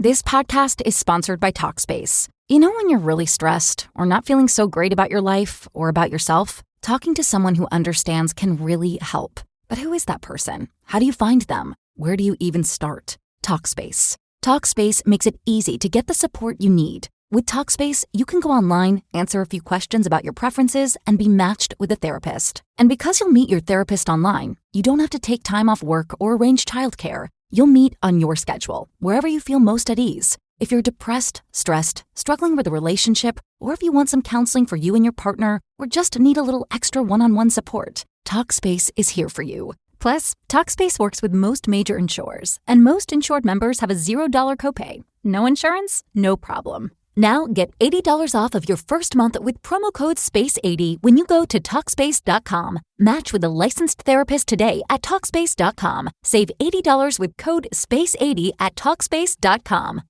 This podcast is sponsored by Talkspace. You know when you're really stressed or not feeling so great about your life or about yourself? Talking to someone who understands can really help. But who is that person? How do you find them? Where do you even start? Talkspace. Talkspace makes it easy to get the support you need. With Talkspace, you can go online, answer a few questions about your preferences, and be matched with a therapist. And because you'll meet your therapist online, you don't have to take time off work or arrange childcare. You'll meet on your schedule, wherever you feel most at ease. If you're depressed, stressed, struggling with a relationship, or if you want some counseling for you and your partner, or just need a little extra one-on-one support, Talkspace is here for you. Plus, Talkspace works with most major insurers, and most insured members have a $0 copay. No insurance? No problem. Now get $80 off of your first month with promo code SPACE80 when you go to Talkspace.com. Match with a licensed therapist today at Talkspace.com. Save $80 with code SPACE80 at Talkspace.com.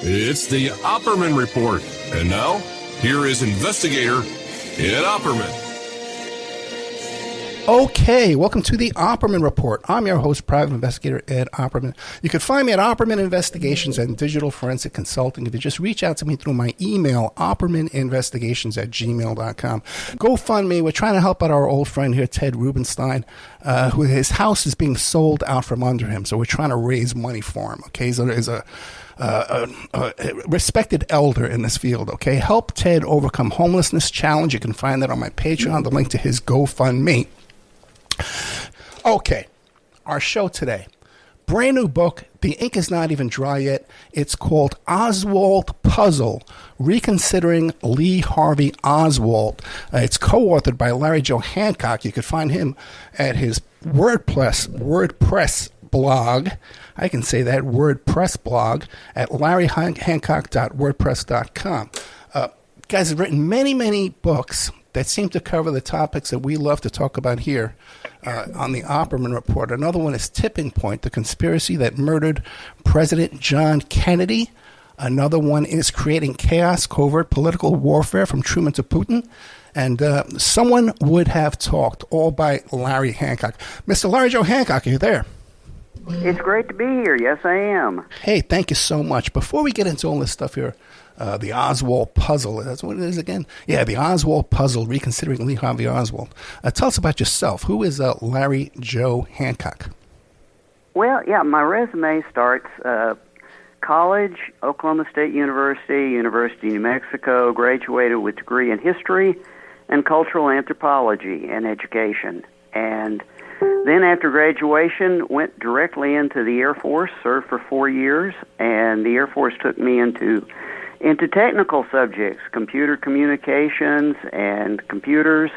It's the Opperman Report. And now, here is investigator Ed Opperman. Okay, welcome to the Opperman Report. I'm your host, Private Investigator Ed Opperman. You can find me at Opperman Investigations and Digital Forensic Consulting if you just reach out to me through my email, oppermaninvestigations@gmail.com. GoFundMe, we're trying to help out our old friend here, Ted Rubenstein, who his house is being sold out from under him, so we're trying to raise money for him, okay? So there's a respected elder in this field, okay? Help Ted overcome homelessness challenge. You can find that on my Patreon, the link to his GoFundMe. Okay, our show today. Brand new book. The ink is not even dry yet. It's called Oswald Puzzle, Reconsidering Lee Harvey Oswald. It's co-authored by Larry Joe Hancock. You can find him at his WordPress blog. I can say that, WordPress blog, at larryhancock.wordpress.com. Guys have written many, many books that seem to cover the topics that we love to talk about here on the Opperman Report. Another one is Tipping Point, the conspiracy that murdered President John Kennedy. Another one is Creating Chaos, Covert Political Warfare from Truman to Putin. And Someone Would Have Talked, all by Larry Hancock. Mr. Larry Joe Hancock, are you there? It's great to be here. Yes, I am. Hey, thank you so much. Before we get into all this stuff here, the Oswald Puzzle, that's what it is again? Yeah, the Oswald Puzzle, Reconsidering Lee Harvey Oswald. Tell us about yourself. Who is Larry Joe Hancock? Well, yeah, my resume starts college, Oklahoma State University, University of New Mexico, graduated with degree in history and cultural anthropology and education. And then after graduation, went directly into the Air Force, served for 4 years, and the Air Force took me into technical subjects, computer communications and computers.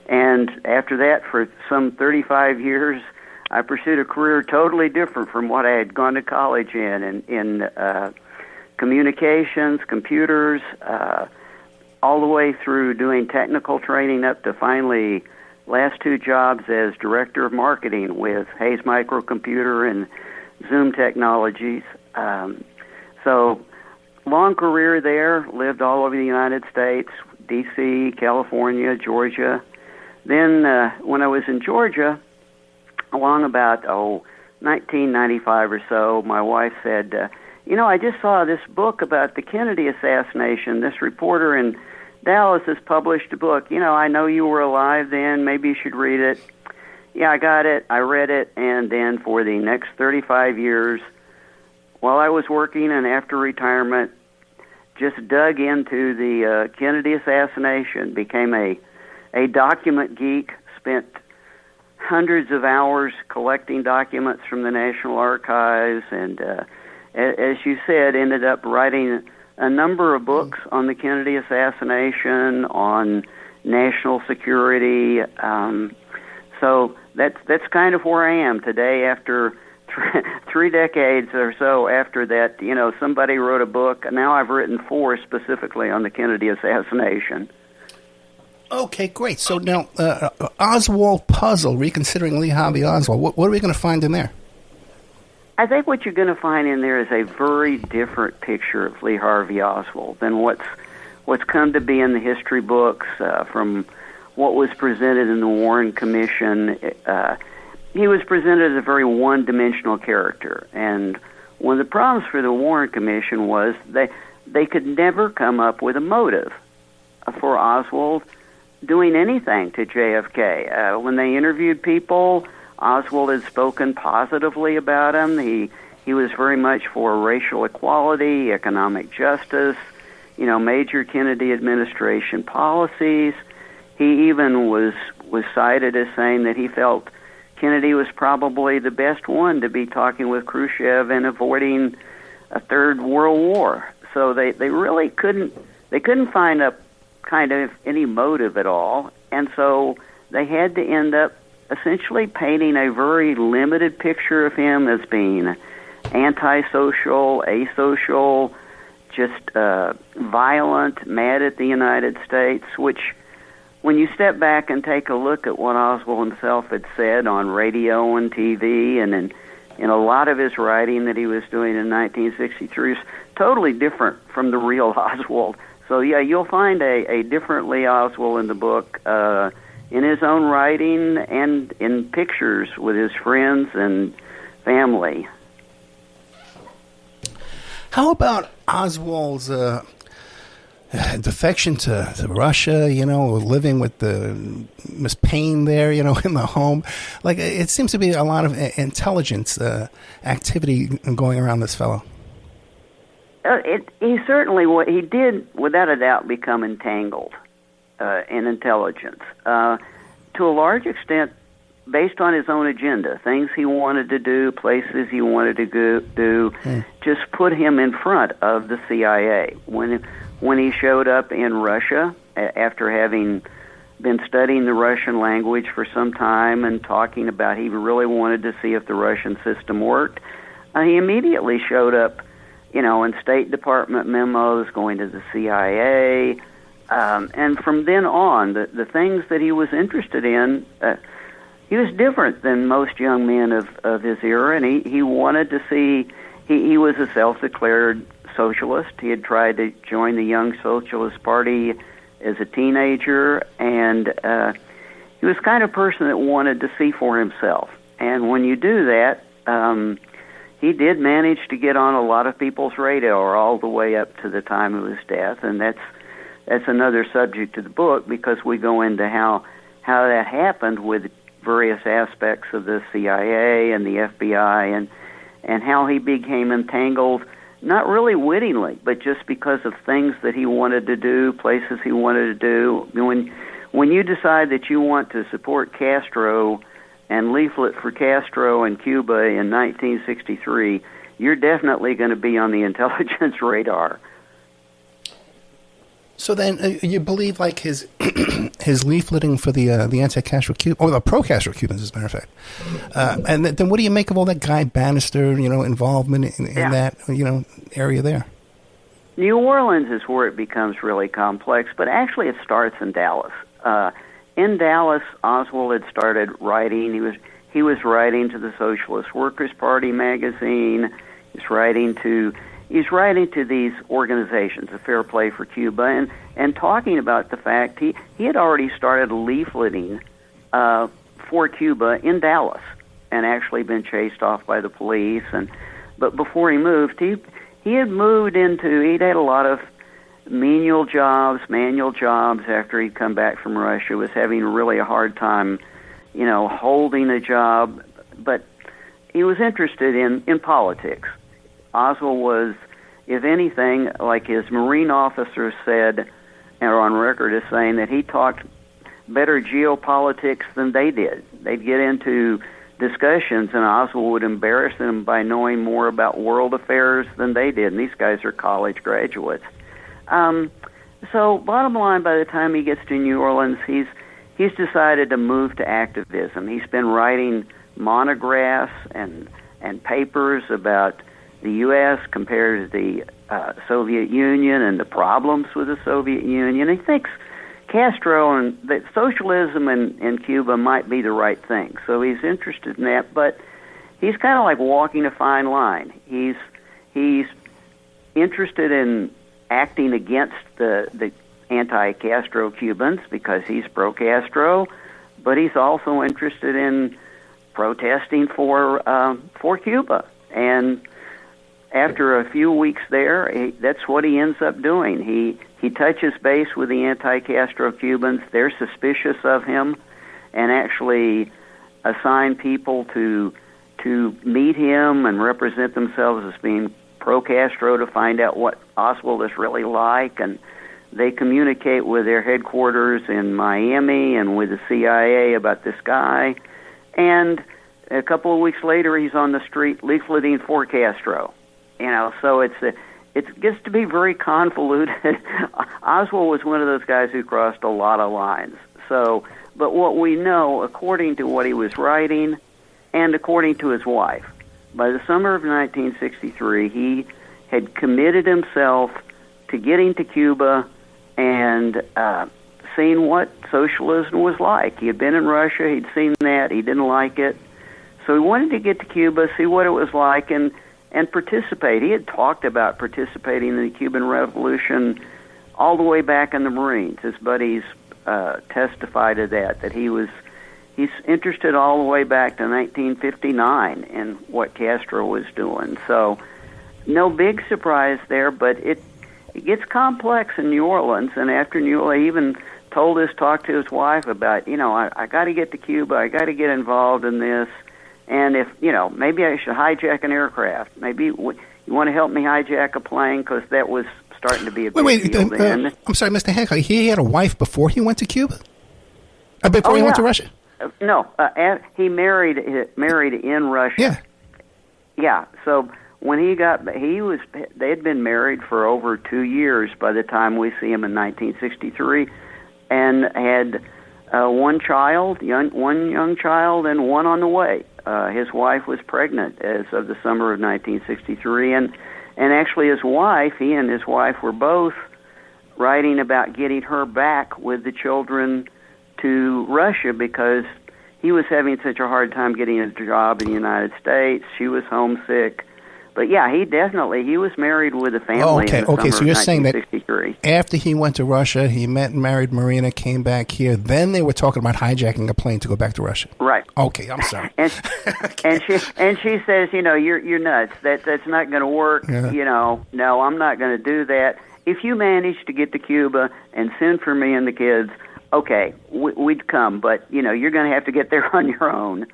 And after that, for some 35 years, I pursued a career totally different from what I had gone to college in communications, computers, all the way through doing technical training up to finally last 2 jobs as director of marketing with Hayes Microcomputer and Zoom Technologies. So long career there, lived all over the United States, D.C., California, Georgia. Then when I was in Georgia, along about 1995 or so, my wife said, I just saw this book about the Kennedy assassination. This reporter in Dallas has published a book. I know you were alive then. Maybe you should read it. Yeah, I got it. I read it. And then for the next 35 years, while I was working and after retirement, just dug into the Kennedy assassination, became a document geek, spent hundreds of hours collecting documents from the National Archives, and as you said, ended up writing a number of books on the Kennedy assassination, on national security. So that's kind of where I am today after 3 decades or so after that. Somebody wrote a book. Now I've written 4 specifically on the Kennedy assassination. Okay, great. So now, Oswald Puzzle, Reconsidering Lee Harvey Oswald. What are we going to find in there? I think what you're going to find in there is a very different picture of Lee Harvey Oswald than what's come to be in the history books, from what was presented in the Warren Commission. He was presented as a very one-dimensional character, and one of the problems for the Warren Commission was they could never come up with a motive for Oswald doing anything to JFK. When they interviewed people, Oswald had spoken positively about him. He was very much for racial equality, economic justice, major Kennedy administration policies. He even was cited as saying that he felt Kennedy was probably the best one to be talking with Khrushchev and avoiding a third world war. So they really couldn't find a kind of any motive at all, and so they had to end up essentially painting a very limited picture of him as being antisocial, asocial, just violent, mad at the United States, which when you step back and take a look at what Oswald himself had said on radio and TV and in a lot of his writing that he was doing in 1963 is totally different from the real Oswald. So, yeah, you'll find a different Lee Oswald in the book in his own writing and in pictures with his friends and family. How about Oswald's defection to Russia, living with Miss Payne there, in the home? Like, it seems to be a lot of intelligence activity going around this fellow. He certainly, he did, without a doubt, become entangled in intelligence. To a large extent, based on his own agenda, things he wanted to do, places he wanted to do, just put him in front of the CIA. When he showed up in Russia, after having been studying the Russian language for some time and talking about he really wanted to see if the Russian system worked, he immediately showed up, in State Department memos, going to the CIA, and from then on, the things that he was interested in, he was different than most young men of his era, and he wanted to see, he was a self-declared socialist. He had tried to join the Young Socialist Party as a teenager, and he was the kind of person that wanted to see for himself. And when you do that, he did manage to get on a lot of people's radar all the way up to the time of his death, and that's another subject to the book, because we go into how that happened with various aspects of the CIA and the FBI, and how he became entangled, not really wittingly, but just because of things that he wanted to do, places he wanted to do. When you decide that you want to support Castro and leaflet for Castro in Cuba in 1963, you're definitely going to be on the intelligence radar. So then, you believe like his leafleting for the anti-Castro Cuban, or the pro-Castro Cubans, as a matter of fact, and then what do you make of all that Guy Bannister, involvement in that, area there? New Orleans is where it becomes really complex, but actually it starts in Dallas. In Dallas, Oswald had started writing. He was writing to the Socialist Workers' Party magazine. He's writing to these organizations, a Fair Play for Cuba, and talking about the fact he had already started leafleting for Cuba in Dallas, and actually been chased off by the police. But before he moved, he had moved he'd had a lot of manual jobs after he'd come back from Russia, was having really a hard time, holding a job, but he was interested in politics. Oswald was, if anything, like his Marine officers said, or on record as saying, that he talked better geopolitics than they did. They'd get into discussions, and Oswald would embarrass them by knowing more about world affairs than they did, and these guys are college graduates. So bottom line, by the time he gets to New Orleans, he's decided to move to activism. He's been writing monographs and papers about the U.S. compared to the Soviet Union and the problems with the Soviet Union. He thinks Castro and that socialism in Cuba might be the right thing. So he's interested in that, but he's kind of like walking a fine line. He's interested in acting against the anti-Castro Cubans because he's pro-Castro, but he's also interested in protesting for Cuba. And after a few weeks there, that's what he ends up doing. He touches base with the anti-Castro Cubans. They're suspicious of him and actually assign people to meet him and represent themselves as being pro-Castro to find out what Oswald is really like. And they communicate with their headquarters in Miami and with the CIA about this guy. And a couple of weeks later, he's on the street leafleting for Castro. So it gets to be very convoluted. Oswald was one of those guys who crossed a lot of lines. But what we know, according to what he was writing and according to his wife, by the summer of 1963, he had committed himself to getting to Cuba and seeing what socialism was like. He had been in Russia. He'd seen that. He didn't like it. So he wanted to get to Cuba, see what it was like, and participate. He had talked about participating in the Cuban Revolution all the way back in the Marines. His buddies testified to that he's interested all the way back to 1959 in what Castro was doing. So no big surprise there, but it gets complex in New Orleans. And after New Orleans, he even talked to his wife about, I got to get to Cuba. I got to get involved in this. And if, maybe I should hijack an aircraft. Maybe you want to help me hijack a plane, because that was starting to be a big deal then. I'm sorry, Mr. Hancock. He had a wife before he went to Cuba? Before he went to Russia? No, he married in Russia. Yeah. Yeah. So when they had been married for over 2 years by the time we see him in 1963, and had one young child, and one on the way. His wife was pregnant as of the summer of 1963, and actually he and his wife were both writing about getting her back with the children to Russia, because he was having such a hard time getting a job in the United States. She was homesick. But yeah, he was married with a family in the summer so you're saying that after he went to Russia, he met and married Marina, came back here, then they were talking about hijacking a plane to go back to Russia. Right. Okay, I'm sorry. and she says, you're nuts. That's not going to work. Yeah. No, I'm not going to do that. If you manage to get to Cuba and send for me and the kids, okay, we'd come, but you're going to have to get there on your own.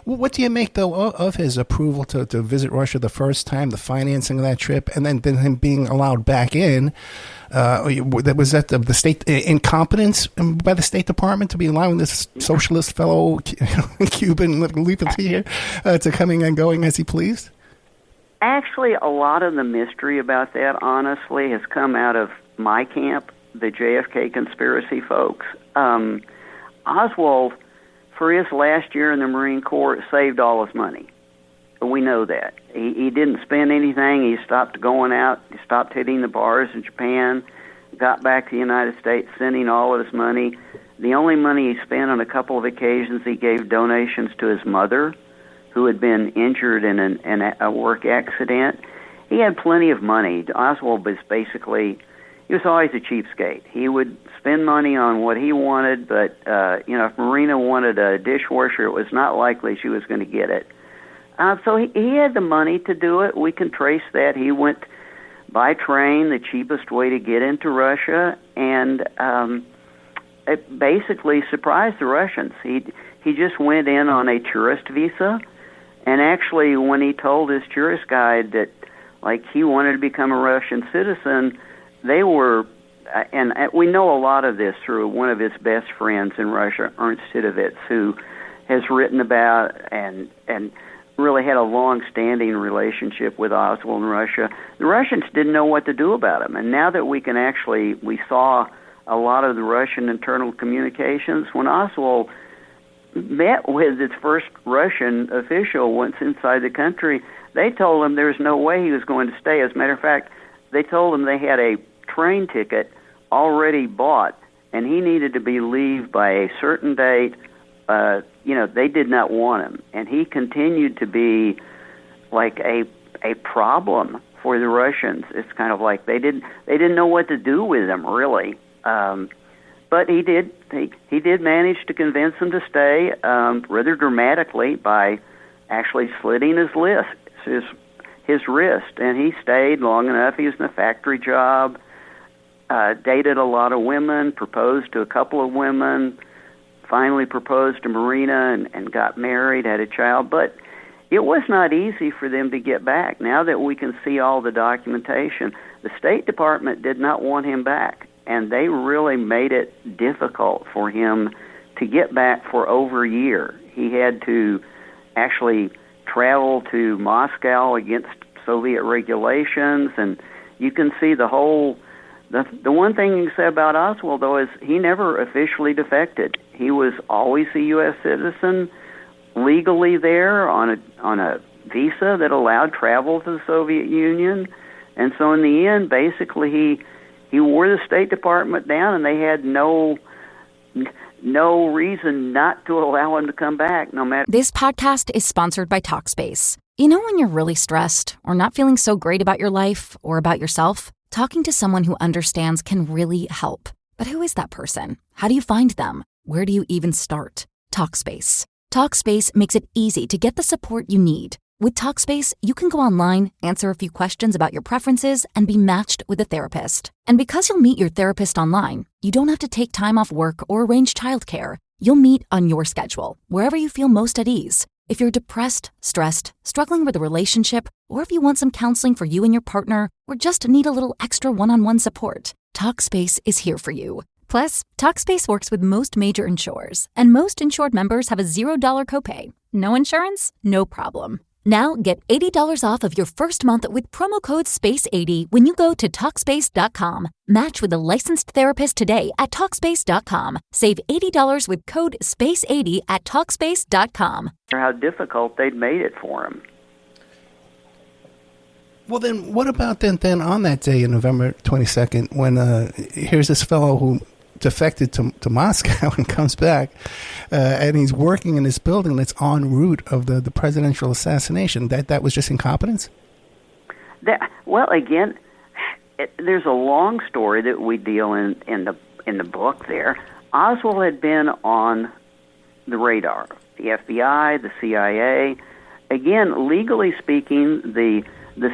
Well, what do you make, though, of his approval to visit Russia the first time, the financing of that trip, and then him being allowed back in? Was that the state incompetence by the State Department to be allowing this socialist fellow, Cuban leaping here to coming and going as he pleased? Actually, a lot of the mystery about that, honestly, has come out of my camp, the JFK conspiracy folks. Oswald, for his last year in the Marine Corps, saved all his money. We know that. He didn't spend anything. He stopped going out. He stopped hitting the bars in Japan, got back to the United States, sending all of his money. The only money he spent on a couple of occasions, he gave donations to his mother, who had been injured in a work accident. He had plenty of money. Oswald was he was always a cheapskate. He would spend money on what he wanted, but if Marina wanted a dishwasher, it was not likely she was going to get it. So he had the money to do it. We can trace that. He went by train, the cheapest way to get into Russia, and it basically surprised the Russians. He just went in on a tourist visa, and actually when he told his tourist guide that he wanted to become a Russian citizen, they were, and we know a lot of this through one of his best friends in Russia, Ernst Hitovitz, who has written about and really had a long-standing relationship with Oswald in Russia. The Russians didn't know what to do about him, and now that we saw a lot of the Russian internal communications, when Oswald met with its first Russian official once inside the country, they told him there was no way he was going to stay. As a matter of fact, they told him they had a train ticket already bought, and he needed to be leave by a certain date. They did not want him, and he continued to be like a problem for the Russians. It's kind of like they didn't know what to do with him, really. But he did manage to convince him to stay, rather dramatically, by actually slitting his his wrist, and he stayed long enough. He was in a factory job, dated a lot of women, proposed to a couple of women, finally proposed to Marina and got married, had a child. But it was not easy for them to get back. Now that we can see all the documentation, the State Department did not want him back, and they really made it difficult for him to get back for over a year. He had to actually travel to Moscow against Soviet regulations, and you can see the one thing you can say about Oswald, though, is he never officially defected. He was always a U.S. citizen, legally there on a visa that allowed travel to the Soviet Union. And so in the end, basically, he wore the State Department down, and they had no reason not to allow him to come back, no matter. This podcast is sponsored by Talkspace. You know when you're really stressed or not feeling so great about your life or about yourself? Talking to someone who understands can really help. But who is that person? How do you find them? Where do you even start? Talkspace. Talkspace makes it easy to get the support you need. With Talkspace, you can go online, answer a few questions about your preferences, and be matched with a therapist. And because you'll meet your therapist online, you don't have to take time off work or arrange childcare. You'll meet on your schedule, wherever you feel most at ease. If you're depressed, stressed, struggling with a relationship, or if you want some counseling for you and your partner, or just need a little extra one-on-one support, Talkspace is here for you. Plus, Talkspace works with most major insurers, and most insured members have a $0 copay. No insurance? No problem. Now get $80 off of your first month with promo code SPACE80 when you go to Talkspace.com. Match with a licensed therapist today at Talkspace.com. Save $80 with code SPACE80 at Talkspace.com. How difficult they'd made it for him. Well, then what about then on that day, on November 22nd, when here's this fellow who defected to Moscow and comes back, and he's working in this building that's en route of the presidential assassination. That was just incompetence? Well, again, there's a long story that we deal in the book there. Oswald had been on the radar. The FBI, the CIA. Again, legally speaking, the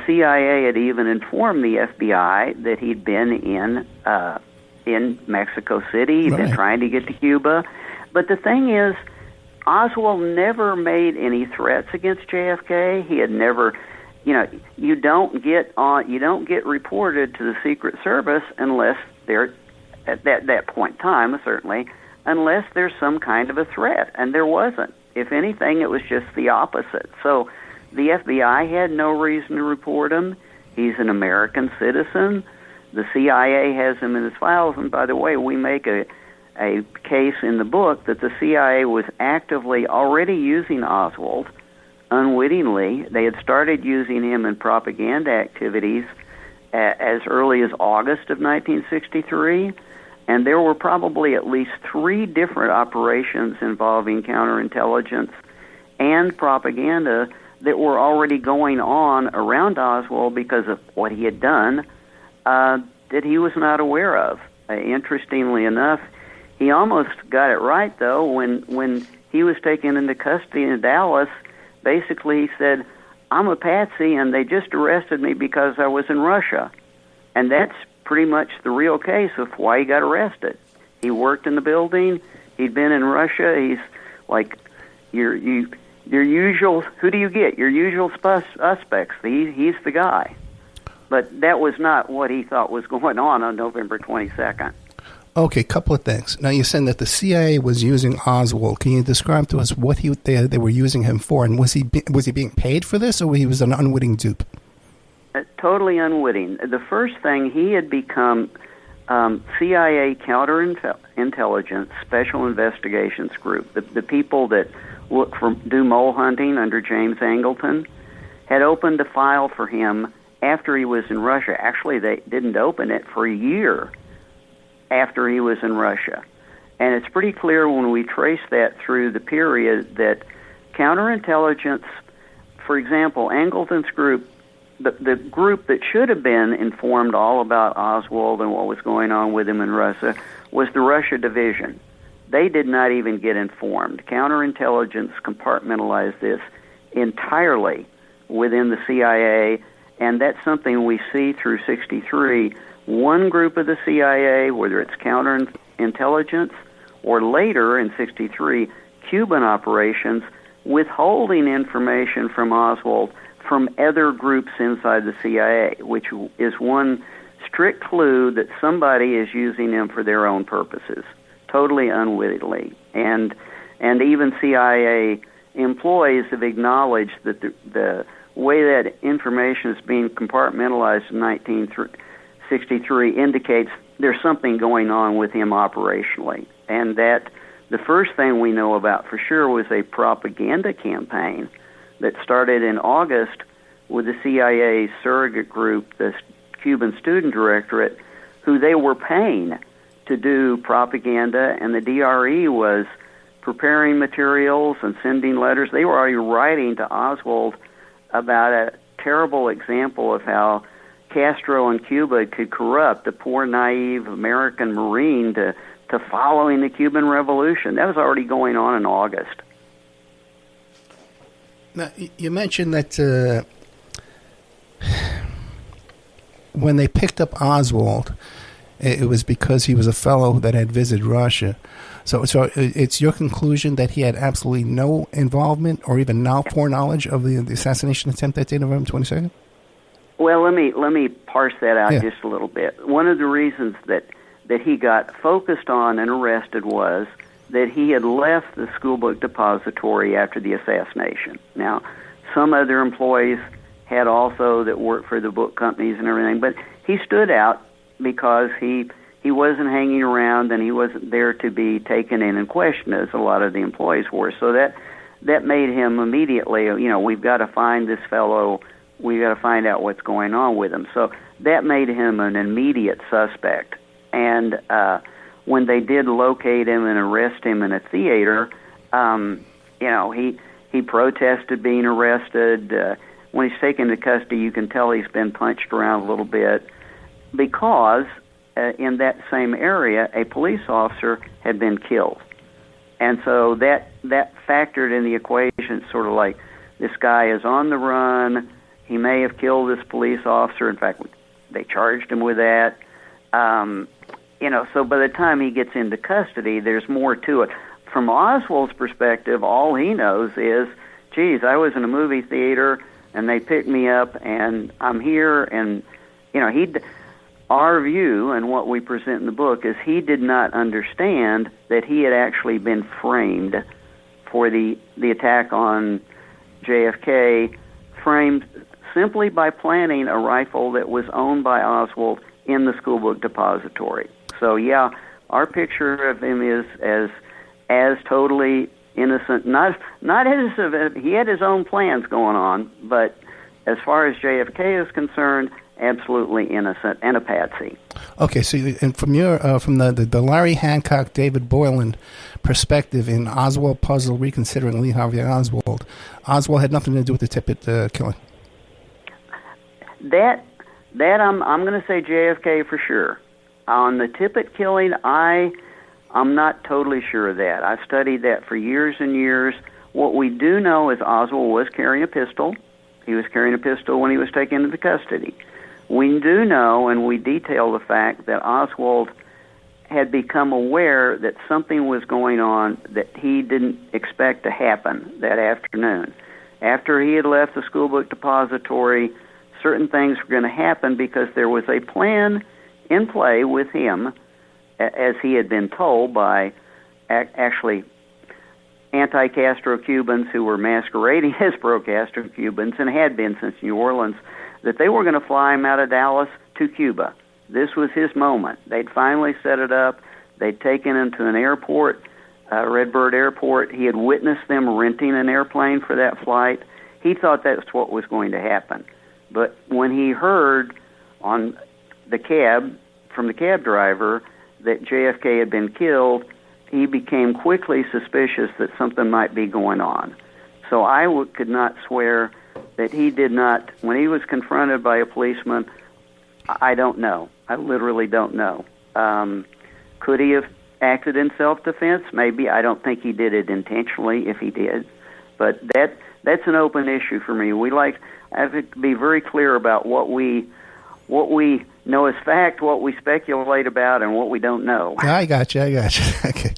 CIA had even informed the FBI that he'd been in Mexico City. He'd been trying to get to Cuba. But the thing is, Oswald never made any threats against JFK. He had never, you don't get reported to the Secret Service unless they're at that point in time, certainly, unless there's some kind of a threat, and there wasn't. If anything, it was just the opposite. So the FBI had no reason to report him. He's an American citizen. The CIA has him in its files, and by the way, we make a case in the book that the CIA was actively already using Oswald unwittingly. They had started using him in propaganda activities as early as August of 1963, and there were probably at least 3 different operations involving counterintelligence and propaganda that were already going on around Oswald because of what he had done that he was not aware of. Interestingly enough, he almost got it right, though, when he was taken into custody in Dallas. Basically, he said, I'm a patsy, and they just arrested me because I was in Russia. And that's pretty much the real case of why he got arrested. He worked in the building. He'd been in Russia. He's like your usual, who do you get? Your usual suspects. He's the guy. But that was not what he thought was going on November 22nd. Okay, couple of things. Now, you said that the CIA was using Oswald. Can you describe to us what they were using him for? And was he being paid for this, or he was an unwitting dupe? Totally unwitting. The first thing, he had become CIA counterintelligence special investigations group. The people that do mole hunting under James Angleton had opened a file for him after he was in Russia. Actually, they didn't open it for a year after he was in Russia. And it's pretty clear when we trace that through the period that counterintelligence, for example, Angleton's group, the group that should have been informed all about Oswald and what was going on with him in Russia was the Russia division. They did not even get informed. Counterintelligence compartmentalized this entirely within the CIA And that's something we see through 63. One group of the CIA, whether it's counterintelligence or later in 63, Cuban operations, withholding information from Oswald from other groups inside the CIA, which is one strict clue that somebody is using them for their own purposes, totally unwittingly. And even CIA employees have acknowledged that the way that information is being compartmentalized in 1963 indicates there's something going on with him operationally, and that the first thing we know about for sure was a propaganda campaign that started in August with the CIA surrogate group, the Cuban Student Directorate, who they were paying to do propaganda, and the DRE was preparing materials and sending letters. They were already writing to Oswald about a terrible example of how Castro in Cuba could corrupt a poor, naive American Marine to following the Cuban Revolution. That was already going on in August. Now, you mentioned that when they picked up Oswald, it was because he was a fellow that had visited Russia. So it's your conclusion that he had absolutely no involvement or even foreknowledge of the assassination attempt that day, November 22nd? Well, let me parse that out just a little bit. One of the reasons that he got focused on and arrested was that he had left the schoolbook depository after the assassination. Now, some other employees had also that worked for the book companies and everything, but he stood out because he wasn't hanging around and he wasn't there to be taken in and questioned as a lot of the employees were. So that made him immediately, we've got to find this fellow, we've got to find out what's going on with him. So that made him an immediate suspect. And when they did locate him and arrest him in a theater, he protested being arrested. When he's taken into custody, you can tell he's been punched around a little bit because in that same area, a police officer had been killed. And so that factored in the equation, sort of like this guy is on the run. He may have killed this police officer. In fact, they charged him with that. So by the time he gets into custody, there's more to it. From Oswald's perspective, all he knows is, geez, I was in a movie theater and they picked me up and I'm here. And, our view and what we present in the book is he did not understand that he had actually been framed for the attack on JFK, framed simply by planting a rifle that was owned by Oswald in the schoolbook depository. So, yeah, our picture of him is as totally innocent. Not as he had his own plans going on, but as far as JFK is concerned, absolutely innocent and a patsy. Okay, so and from the Larry Hancock, David Boylan perspective in Oswald Puzzle, Reconsidering Lee Harvey Oswald had nothing to do with the Tippit killing. That I'm going to say JFK for sure. On the Tippit killing, I'm not totally sure of that. I've studied that for years and years. What we do know is Oswald was carrying a pistol. He was carrying a pistol when he was taken into custody. We do know, and we detail the fact that Oswald had become aware that something was going on that he didn't expect to happen that afternoon. After he had left the schoolbook depository, certain things were going to happen because there was a plan in play with him, as he had been told by actually anti-Castro Cubans who were masquerading as pro-Castro Cubans and had been since New Orleans, that they were going to fly him out of Dallas to Cuba. This was his moment. They'd finally set it up. They'd taken him to an airport, Redbird Airport. He had witnessed them renting an airplane for that flight. He thought that's what was going to happen. But when he heard on the cab, from the cab driver, that JFK had been killed, he became quickly suspicious that something might be going on. So I could not swear that he did not, when he was confronted by a policeman, I don't know. I literally don't know. Could he have acted in self-defense? Maybe. I don't think he did it intentionally, if he did. But that's an open issue for me. I have to be very clear about what we know as fact, what we speculate about, and what we don't know. I got you. Okay.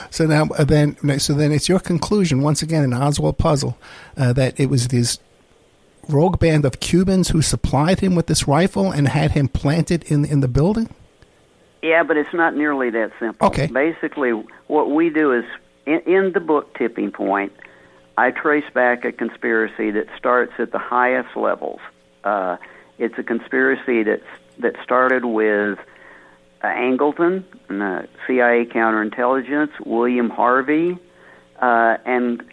So then it's your conclusion, once again, in Oswald Puzzle, that it was this rogue band of Cubans who supplied him with this rifle and had him planted in the building? Yeah, but it's not nearly that simple. Okay. Basically, what we do is, in the book Tipping Point, I trace back a conspiracy that starts at the highest levels. It's a conspiracy that started with Angleton, CIA counterintelligence, William Harvey, and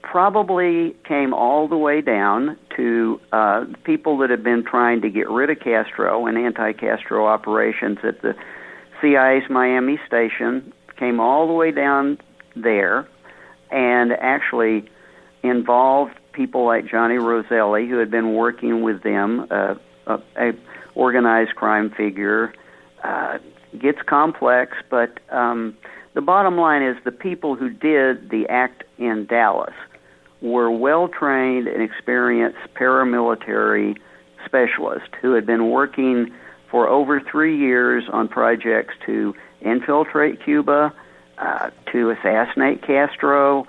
probably came all the way down to people that have been trying to get rid of Castro and anti-Castro operations at the CIA's Miami station, came all the way down there, and actually involved people like Johnny Roselli, who had been working with them, a organized crime figure. Gets complex, but the bottom line is the people who did the act in Dallas were well-trained and experienced paramilitary specialists who had been working for over 3 years on projects to infiltrate Cuba, to assassinate Castro,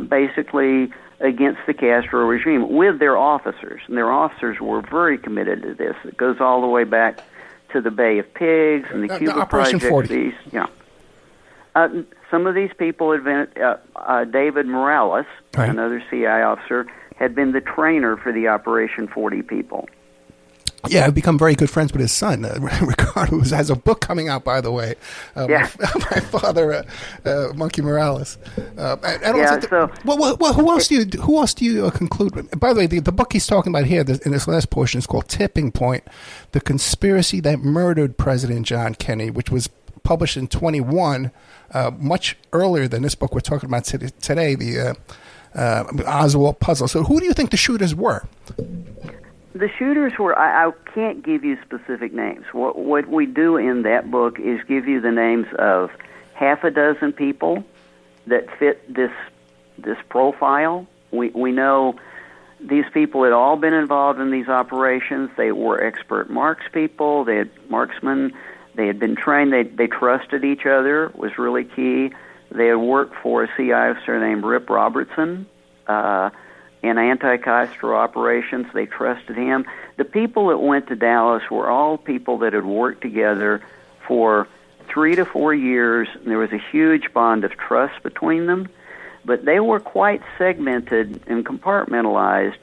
basically against the Castro regime with their officers. And their officers were very committed to this. It goes all the way back to the Bay of Pigs and the Cuba Operation Project. 40. Some of these people had been, David Morales, right, another CIA officer, had been the trainer for the Operation 40 people. Yeah, I've become very good friends with his son, Ricardo, who has a book coming out, by the way. My father, Monkey Morales. Who else do you conclude with? By the way, the book he's talking about here in this last portion is called Tipping Point: The Conspiracy That Murdered President John Kennedy, which was published in 21, much earlier than this book we're talking about today, the Oswald Puzzle. So who do you think the shooters were? The shooters were, I can't give you specific names. What we do in that book is give you the names of half a dozen people that fit this profile. We know these people had all been involved in these operations. They were expert marks people. They had marksmen. They had been trained. They trusted each other, was really key. They had worked for a CIA officer named Rip Robertson, in anti-Castro operations. They trusted him. The people that went to Dallas were all people that had worked together for 3 to 4 years, and there was a huge bond of trust between them, but they were quite segmented and compartmentalized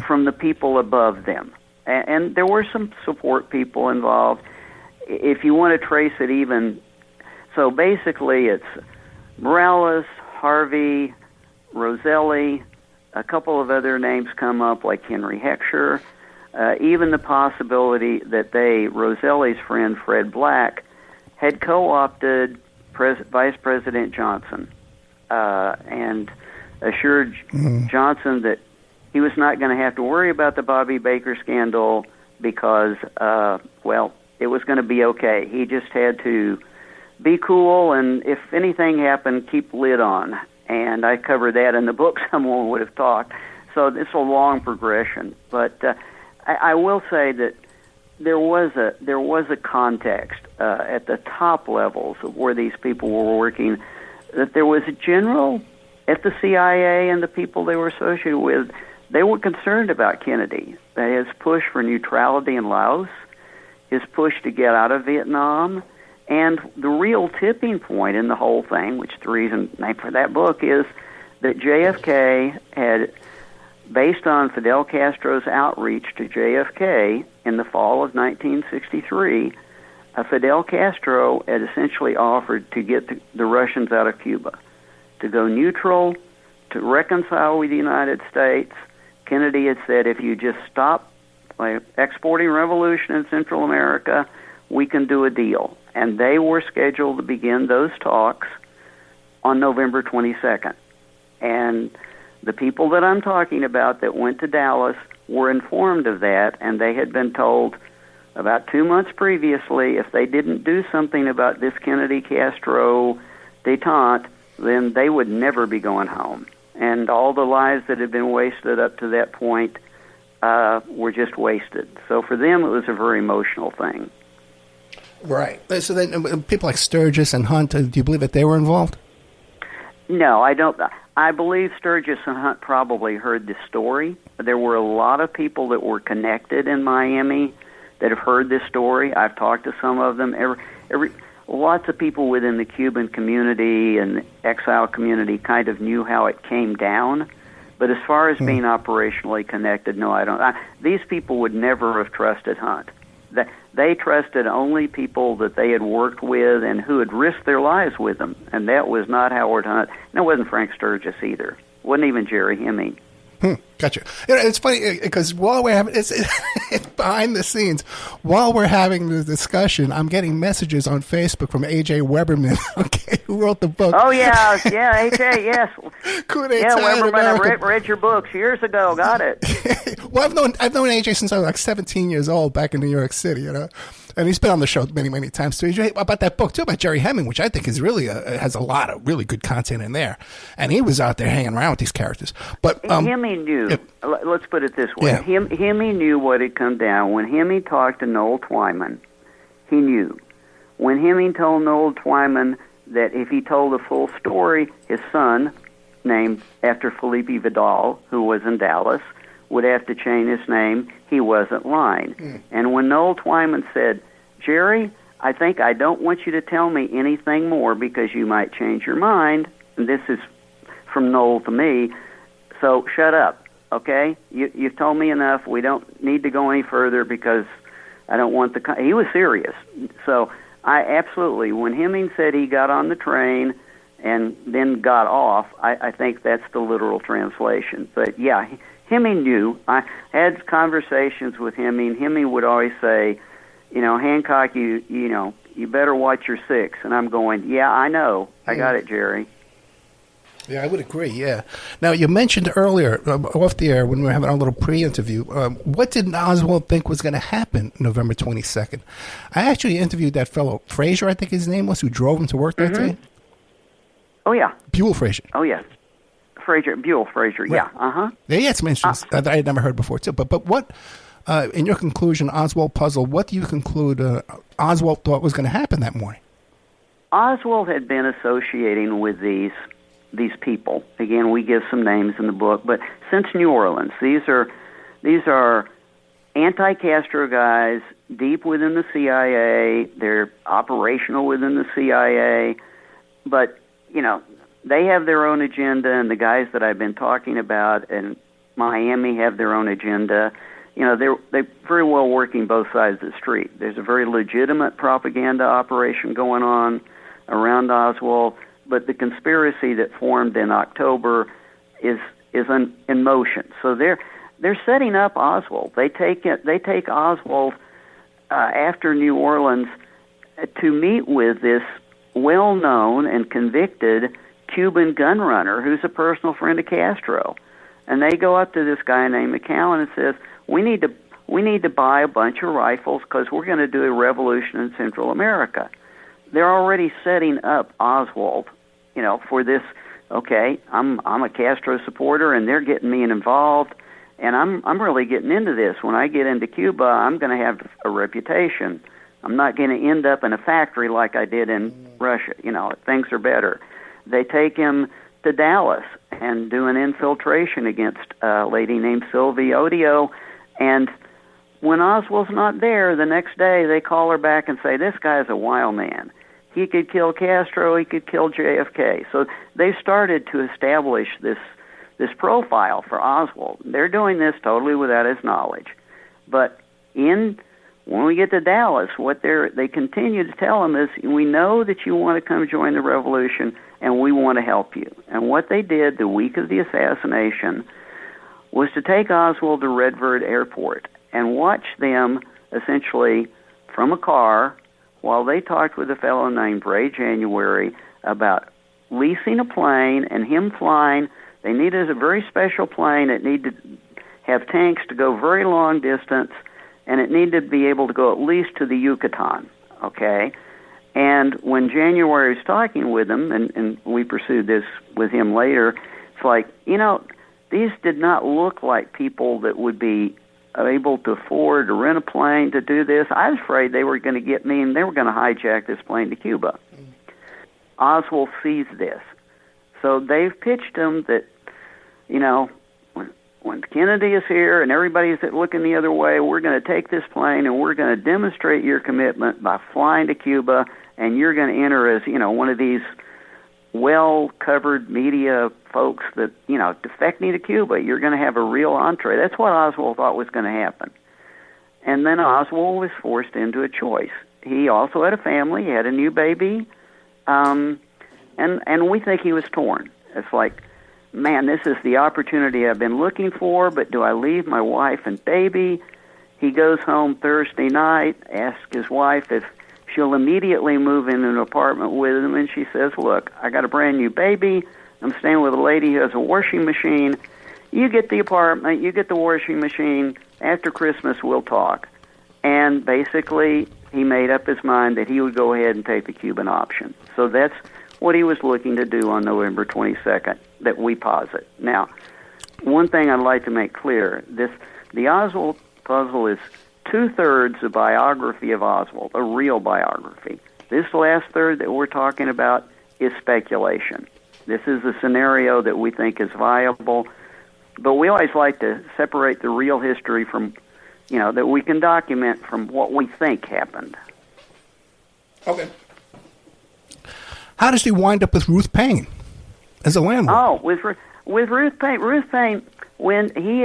from the people above them. And there were some support people involved. If you want to trace it even, so basically it's Morales, Harvey, Roselli, a couple of other names come up like Henry Heckscher, even the possibility that Roselli's friend Fred Black, had co-opted Vice President Johnson and assured Johnson that he was not going to have to worry about the Bobby Baker scandal because, it was going to be okay. He just had to be cool, and if anything happened, keep the lid on. And I covered that in the book. Someone would have talked. So it's a long progression. But I will say that there was a context at the top levels of where these people were working, that there was a general at the CIA and the people they were associated with. They were concerned about Kennedy, his push for neutrality in Laos, his push to get out of Vietnam. And the real tipping point in the whole thing, which the reason named for that book, is that JFK had, based on Fidel Castro's outreach to JFK in the fall of 1963, Fidel Castro had essentially offered to get the Russians out of Cuba, to go neutral, to reconcile with the United States. Kennedy had said, if you just stop exporting revolution in Central America, we can do a deal. And they were scheduled to begin those talks on November 22nd. And the people that I'm talking about that went to Dallas were informed of that, and they had been told about 2 months previously if they didn't do something about this Kennedy-Castro détente, then they would never be going home. and all the lives that had been wasted up to that point were just wasted. So for them, it was a very emotional thing. Right. So then people like Sturgis and Hunt, do you believe that they were involved? No, I don't. I believe Sturgis and Hunt probably heard this story. There were a lot of people that were connected in Miami that have heard this story. I've talked to some of them. Lots of people within the Cuban community and the exile community kind of knew how it came down. But as far as being operationally connected, no, I don't. These people would never have trusted Hunt. They trusted only people that they had worked with and who had risked their lives with them. And that was not Howard Hunt. And it wasn't Frank Sturgis either. It wasn't even Jerry Hemming. Gotcha. It's funny because while we're having it's behind the scenes, while we're having the discussion, I'm getting messages on Facebook from A.J. Weberman, okay, who wrote the book. Oh yeah, A.J. Yes, Weberman. I read your books years ago. Got it. Well, I've known A.J. since I was like 17 years old, back in New York City, you know. And he's been on the show many times too. About that book too, about Jerry Hemming, which I think is really has a lot of really good content in there. And he was out there hanging around with these characters. But Hemming knew. Yeah. Let's put it this way: Hemming knew what had come down. When Hemming talked to Noel Twyman, he knew. When Hemming told Noel Twyman that if he told the full story, his son, named after Felipe Vidal, who was in Dallas, would have to change his name, he wasn't lying. And when Noel Twyman said, Jerry, I think I don't want you to tell me anything more because you might change your mind, and this is from Noel to me, so shut up, okay? You've told me enough. We don't need to go any further because I don't want the... He was serious. So I absolutely, when Hemming said he got on the train and then got off, I think that's the literal translation. But yeah, Hemming knew. I had conversations with Hemming. Hemming would always say, you know, Hancock, you better watch your six. And I'm going, yeah, I know. I got it, Jerry. Yeah, I would agree, yeah. Now, you mentioned earlier, off the air, when we were having our little pre-interview, what did Oswald think was going to happen November 22nd? I actually interviewed that fellow, Frazier, I think his name was, who drove him to work that day. Oh, yeah. Buell Frazier. Oh, yes. Buell Frazier, right. Yeah, uh-huh. Yeah, he had some instances that I had never heard before, too. But what, in your conclusion, Oswald puzzle, what do you conclude Oswald thought was going to happen that morning? Oswald had been associating with these people. Again, we give some names in the book, but since New Orleans, these are anti-Castro guys deep within the CIA. They're operational within the CIA, but, you know, they have their own agenda, and the guys that I've been talking about in Miami have their own agenda. You know, they're very well working both sides of the street. There's a very legitimate propaganda operation going on around Oswald, but the conspiracy that formed in October is in motion. So they're setting up Oswald. They take Oswald after New Orleans to meet with this well-known and convicted Cuban gun runner who's a personal friend of Castro. And they go up to this guy named McCowan and says, we need to buy a bunch of rifles because we're going to do a revolution in Central America. They're already setting up Oswald, you know, for this. Okay, I'm a Castro supporter, and they're getting me involved, and I'm really getting into this. When I get into Cuba, I'm going to have a reputation. I'm not going to end up in a factory like I did in Russia. You know, things are better. They take him to Dallas and do an infiltration against a lady named Sylvia Odio, and when Oswald's not there, the next day they call her back and say, this guy's a wild man. He could kill Castro, he could kill JFK. So they started to establish this profile for Oswald. They're doing this totally without his knowledge. But when we get to Dallas, what they continue to tell him is, we know that you want to come join the revolution, and we want to help you. And what they did the week of the assassination was to take Oswald to Redverde Airport and watch them essentially from a car while they talked with a fellow named Ray January about leasing a plane and him flying. They needed a very special plane. It needed to have tanks to go very long distance, and it needed to be able to go at least to the Yucatan, okay? And when January was talking with him, and we pursued this with him later, It's like, these did not look like people that would be able to afford to rent a plane to do this. I was afraid they were going to get me and they were going to hijack this plane to Cuba. Oswald sees this. So they've pitched him that, when Kennedy is here and everybody's looking the other way, we're going to take this plane and we're going to demonstrate your commitment by flying to Cuba, and you're going to enter as, one of these well-covered media folks that, defect me to Cuba. You're going to have a real entree. That's what Oswald thought was going to happen. And then Oswald was forced into a choice. He also had a family. He had a new baby. And we think he was torn. It's like, man, this is the opportunity I've been looking for, but do I leave my wife and baby? He goes home Thursday night, asks his wife if she'll immediately move in an apartment with him, and she says, look, I got a brand new baby. I'm staying with a lady who has a washing machine. You get the apartment, you get the washing machine. After Christmas, we'll talk. And basically, he made up his mind that he would go ahead and take the Cuban option. So that's what he was looking to do on November 22nd, that we posit. Now, one thing I'd like to make clear, the Oswald puzzle is two-thirds a biography of Oswald, a real biography. This last third that we're talking about is speculation. This is a scenario that we think is viable, but we always like to separate the real history from, that we can document from what we think happened. Okay. How does he wind up with Ruth Paine as a landlord? Oh, with Ruth Paine. Ruth Paine, when they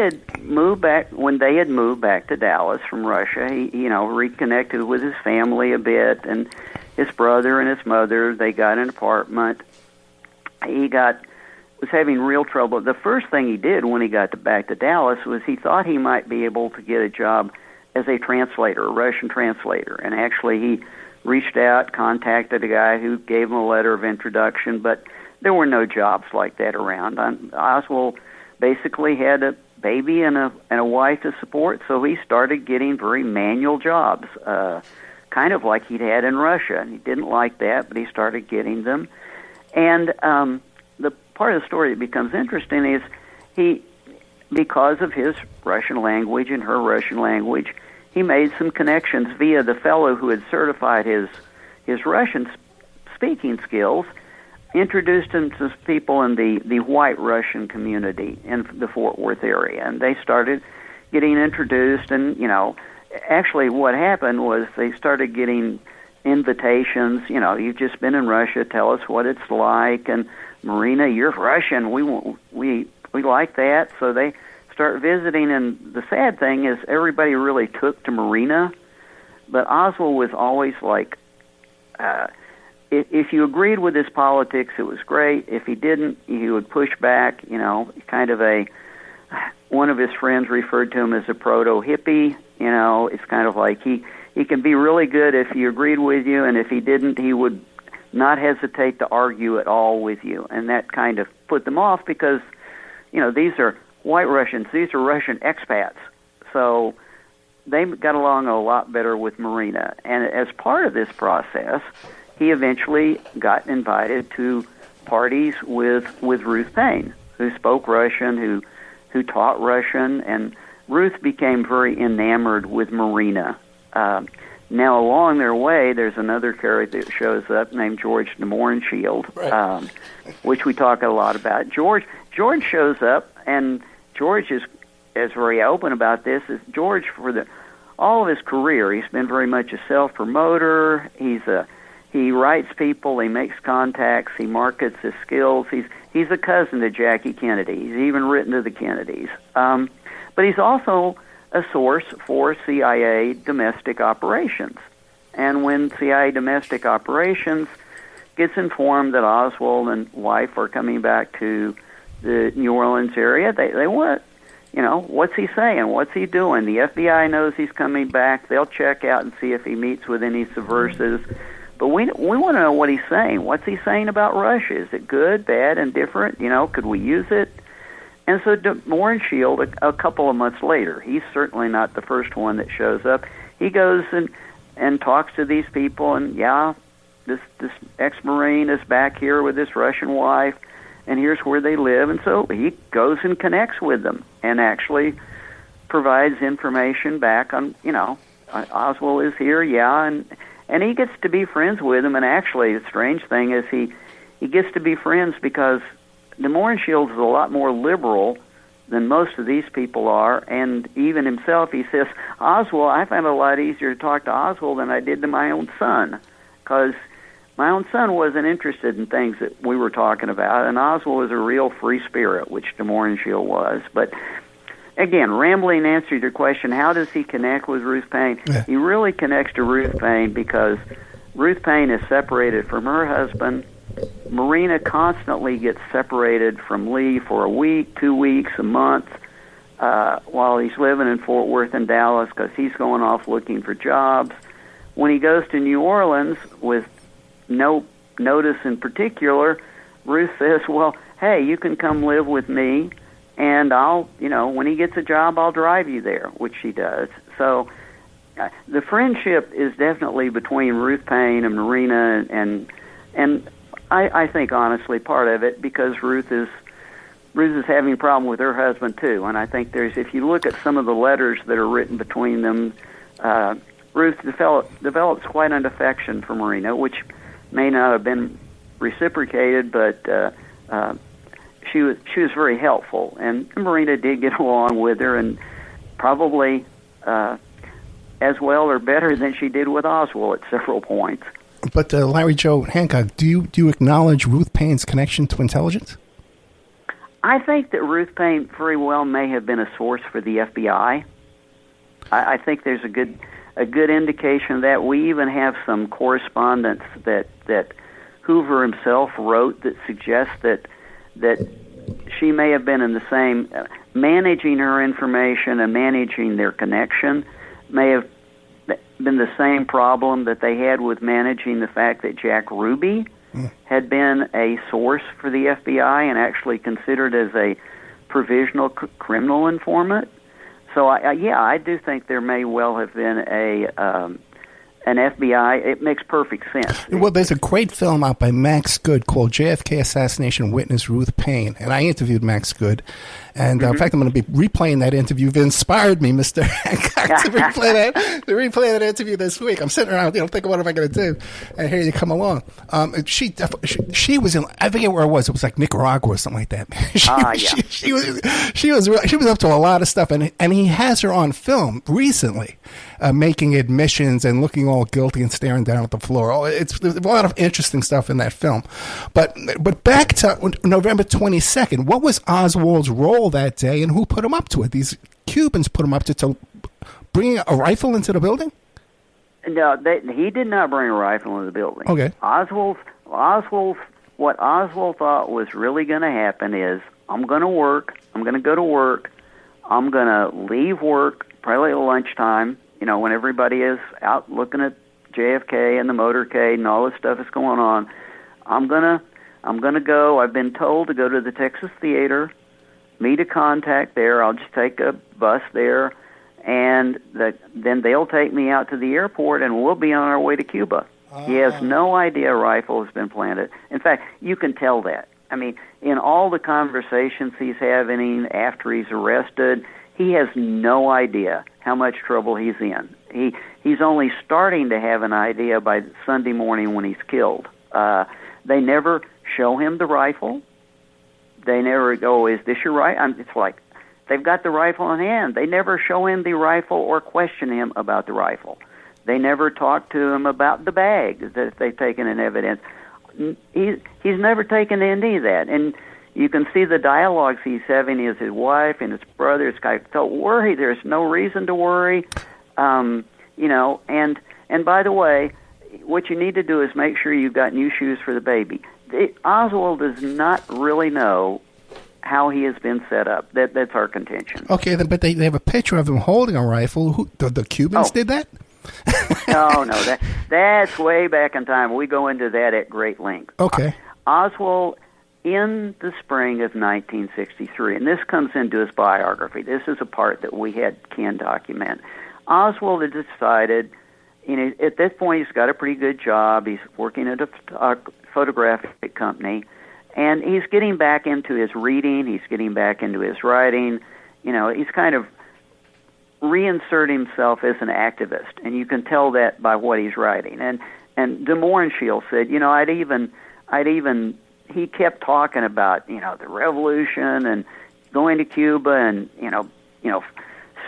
had moved back to Dallas from Russia, he reconnected with his family a bit, and his brother and his mother. They got an apartment. He was having real trouble. The first thing he did when he got back to Dallas was he thought he might be able to get a job as a translator, a Russian translator, and actually he reached out, contacted a guy who gave him a letter of introduction, but there were no jobs like that around. Oswald basically had a baby and a wife to support, so he started getting very manual jobs, kind of like he'd had in Russia. And he didn't like that, but he started getting them. And the part of the story that becomes interesting is because of his Russian language and her Russian language, he made some connections via the fellow who had certified his Russian speaking skills, introduced him to people in the white Russian community in the Fort Worth area, and they started getting introduced. And actually what happened was they started getting invitations. You've just been in Russia, tell us what it's like. And Marina, you're Russian, we like that. So they start visiting, and the sad thing is everybody really took to Marina, but Oswald was always like, if you agreed with his politics, it was great. If he didn't, he would push back. Kind of one of his friends referred to him as a proto-hippie. It's kind of like he can be really good if he agreed with you, and if he didn't, he would not hesitate to argue at all with you. And that kind of put them off because, these are white Russians. These are Russian expats. So they got along a lot better with Marina. And as part of this process, he eventually got invited to parties with Ruth Paine, who spoke Russian, who taught Russian, and Ruth became very enamored with Marina. Now, along their way, there's another character that shows up named George de Mohrenschildt, right, which we talk a lot about. George shows up, and George is very open about this. George, for all of his career, he's been very much a self-promoter. He writes people, he makes contacts, he markets his skills. He's a cousin to Jackie Kennedy. He's even written to the Kennedys. But he's also a source for CIA domestic operations. And when CIA domestic operations gets informed that Oswald and wife are coming back to the New Orleans area, they want, what's he saying? What's he doing? The FBI knows he's coming back. They'll check out and see if he meets with any subversives. But we want to know what he's saying. What's he saying about Russia? Is it good, bad, indifferent? Could we use it? And so de Mohrenschildt, a couple of months later, he's certainly not the first one that shows up. He goes and talks to these people, and this ex-Marine is back here with his Russian wife, and here's where they live. And so he goes and connects with them and actually provides information back on, Oswald is here, and he gets to be friends with them. And actually, the strange thing is he gets to be friends because Des Moines Shields is a lot more liberal than most of these people are, and even himself, he says, Oswald, I found it a lot easier to talk to Oswald than I did to my own son, because my own son wasn't interested in things that we were talking about, and Oswald was a real free spirit, which Des Moines Shield was. But again, rambling answer to your question, how does he connect with Ruth Paine? Yeah. He really connects to Ruth Paine because Ruth Paine is separated from her husband. Marina constantly gets separated from Lee for a week, 2 weeks, a month, while he's living in Fort Worth and Dallas because he's going off looking for jobs. When he goes to New Orleans with no notice in particular, Ruth says, well, hey, you can come live with me, and I'll, when he gets a job, I'll drive you there, which she does. So the friendship is definitely between Ruth Paine and Marina, and I think, honestly, part of it because Ruth is having a problem with her husband, too. And I think if you look at some of the letters that are written between them, Ruth develops quite an affection for Marina, which may not have been reciprocated, but she was very helpful. And Marina did get along with her, and probably as well or better than she did with Oswald at several points. But Larry Joe Hancock, do you acknowledge Ruth Paine's connection to intelligence? I think that Ruth Paine very well may have been a source for the FBI. I think there's a good indication of that. We even have some correspondence that Hoover himself wrote that suggests that she may have been in the same managing her information and managing their connection may have been the same problem that they had with managing the fact that Jack Ruby had been a source for the FBI and actually considered as a provisional criminal informant. So, I do think there may well have been an FBI. It makes perfect sense. Well, there's a great film out by Max Good called JFK Assassination Witness Ruth Paine, and I interviewed Max Good. And in fact, I'm going to be replaying that interview. You've inspired me, Mr. Hancock, to replay that interview this week. I'm sitting around, thinking, what am I going to do? And here you come along. She was in, I forget where it was. It was like Nicaragua or something like that. She was up to a lot of stuff, and he has her on film recently, making admissions and looking all guilty and staring down at the floor. Oh, there's a lot of interesting stuff in that film. But back to November 22nd, what was Oswald's role that day, and who put him up to it? These Cubans put him up to bring a rifle into the building? No, he did not bring a rifle into the building. Okay. What Oswald thought was really going to happen is, I'm going to go to work, I'm going to leave work, probably at lunchtime, when everybody is out looking at JFK and the motorcade and all this stuff is going on. I'm gonna go. I've been told to go to the Texas Theater, meet a contact there. I'll just take a bus there, and then they'll take me out to the airport, and we'll be on our way to Cuba. He has no idea a rifle has been planted. In fact, you can tell that. I mean, in all the conversations he's having after he's arrested, he has no idea how much trouble he's in. He's only starting to have an idea by Sunday morning when he's killed. They never show him the rifle. They never go, is this your rifle? It's like they've got the rifle in hand. They never show him the rifle or question him about the rifle. They never talk to him about the bag that they've taken in evidence. He's never taken any of that. And you can see the dialogues he's having with his wife and his brother. It's like, don't worry, there's no reason to worry. And by the way, what you need to do is make sure you've got new shoes for the baby. Oswald does not really know how he has been set up. That's our contention. Okay, but they have a picture of him holding a rifle. The Cubans did that? No, that's way back in time. We go into that at great length. Okay. Oswald, in the spring of 1963, and this comes into his biography. This is a part that we had Ken document. Oswald had decided, at this point he's got a pretty good job. He's working at a photographic company, And he's getting back into his reading. He's getting back into his writing. He's kind of reinserting himself as an activist, and you can tell that by what he's writing. And de Mohrenschildt said, he kept talking about, the revolution and going to Cuba and,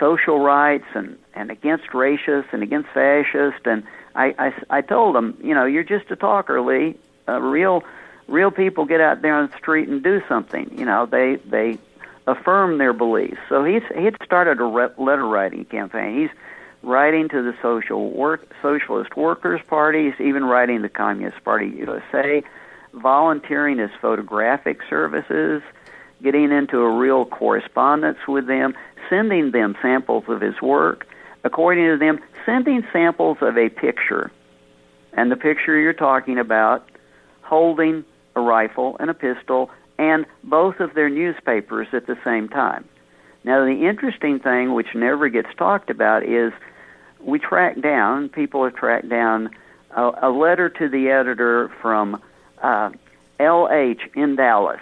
social rights and against racists and against fascists. And I told him, you're just a talker, Lee. Real people get out there on the street and do something. They affirm their beliefs. So he had started a letter writing campaign. He's writing to the Socialist Workers' Party. He's even writing the Communist Party USA, volunteering his photographic services, getting into a real correspondence with them, sending them samples of his work. According to them, sending samples of a picture. And the picture you're talking about, holding a rifle and a pistol and both of their newspapers at the same time. Now, the interesting thing, which never gets talked about, is people have tracked down a letter to the editor from LH in Dallas.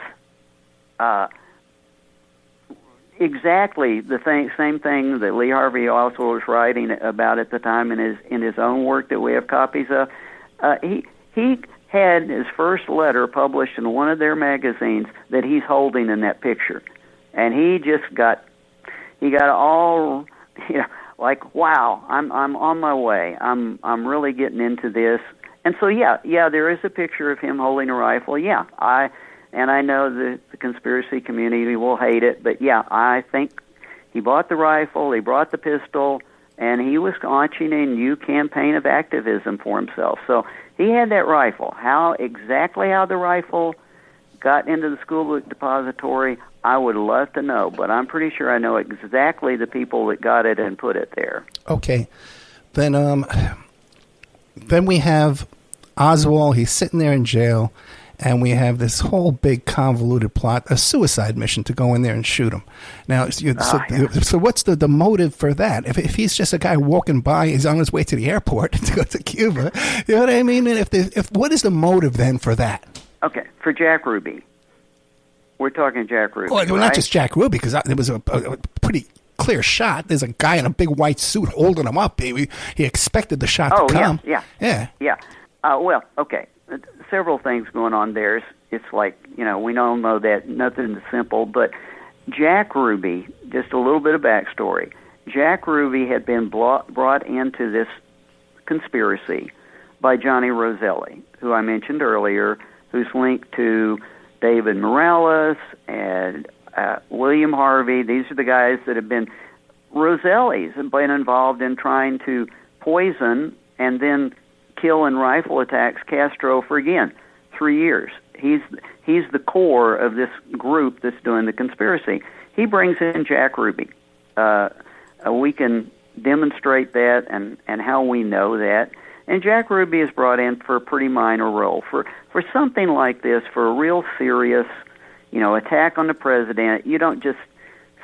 Exactly the same thing that Lee Harvey Oswald was writing about at the time in his own work that we have copies of. He had his first letter published in one of their magazines that he's holding in that picture, and he got all like, wow, I'm on my way. I'm really getting into this. And so yeah, there is a picture of him holding a rifle. Yeah, I know the conspiracy community will hate it, but yeah, I think he bought the rifle, he brought the pistol, and he was launching a new campaign of activism for himself. So he had that rifle. How the rifle got into the school book depository, I would love to know, but I'm pretty sure I know exactly the people that got it and put it there. Okay. Then we have Oswald. He's sitting there in jail, and we have this whole big convoluted plot, a suicide mission to go in there and shoot him. Now, so what's the motive for that? If he's just a guy walking by, he's on his way to the airport to go to Cuba, you know what I mean? And what is the motive then for that? Okay, for Jack Ruby. We're talking Jack Ruby, well, not just Jack Ruby, because there was a pretty clear shot. There's a guy in a big white suit holding him up. He expected the shot to come. Yeah. Well, okay. Several things going on there. It's like, we don't know that, nothing simple, but Jack Ruby, just a little bit of backstory. Jack Ruby had been brought into this conspiracy by Johnny Roselli, who I mentioned earlier, who's linked to David Morales and William Harvey. These are the guys that have been, Roselli's have been involved in trying to poison and then kill in rifle attacks Castro for, again, 3 years. He's the core of this group that's doing the conspiracy. He brings in Jack Ruby. We can demonstrate that and how we know that. And Jack Ruby is brought in for a pretty minor role. For something like this, for a real serious, attack on the president, you don't just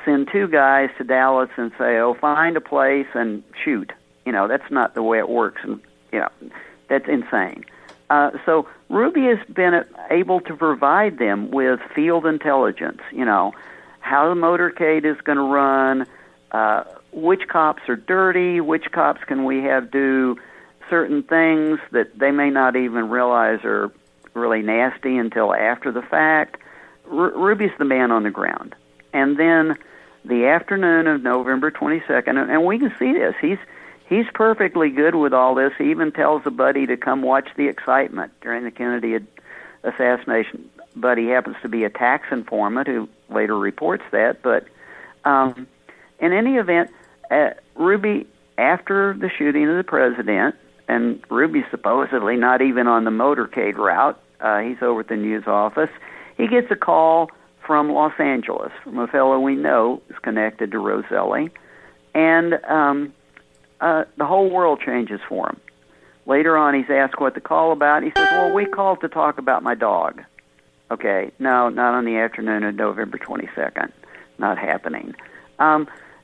send two guys to Dallas and say, find a place and shoot. That's not the way it works. And, that's insane. So Ruby has been able to provide them with field intelligence, how the motorcade is going to run, which cops are dirty, which cops can we have do certain things that they may not even realize are really nasty until after the fact. Ruby's the man on the ground. And then the afternoon of November 22nd, and we can see this, he's perfectly good with all this. He even tells a buddy to come watch the excitement during the Kennedy assassination. Buddy happens to be a tax informant who later reports that. But in any event, Ruby, after the shooting of the president, and Ruby's supposedly not even on the motorcade route, he's over at the news office, he gets a call from Los Angeles from a fellow we know is connected to Roselli, and the whole world changes for him. Later on, he's asked what the call about. He says, well, we called to talk about my dog. Okay, no, not on the afternoon of November 22nd. Not happening.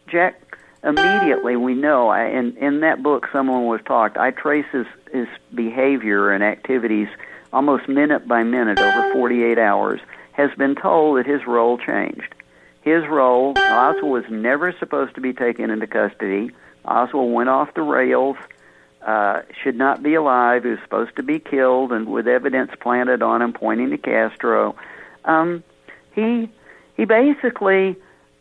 Jack immediately we know, in that book, Someone Was Talked, I trace his behavior and activities almost minute by minute over 48 hours, has been told that his role changed. His role, Oswald was never supposed to be taken into custody. Oswald went off the rails, should not be alive. He was supposed to be killed, and with evidence planted on him pointing to Castro. He basically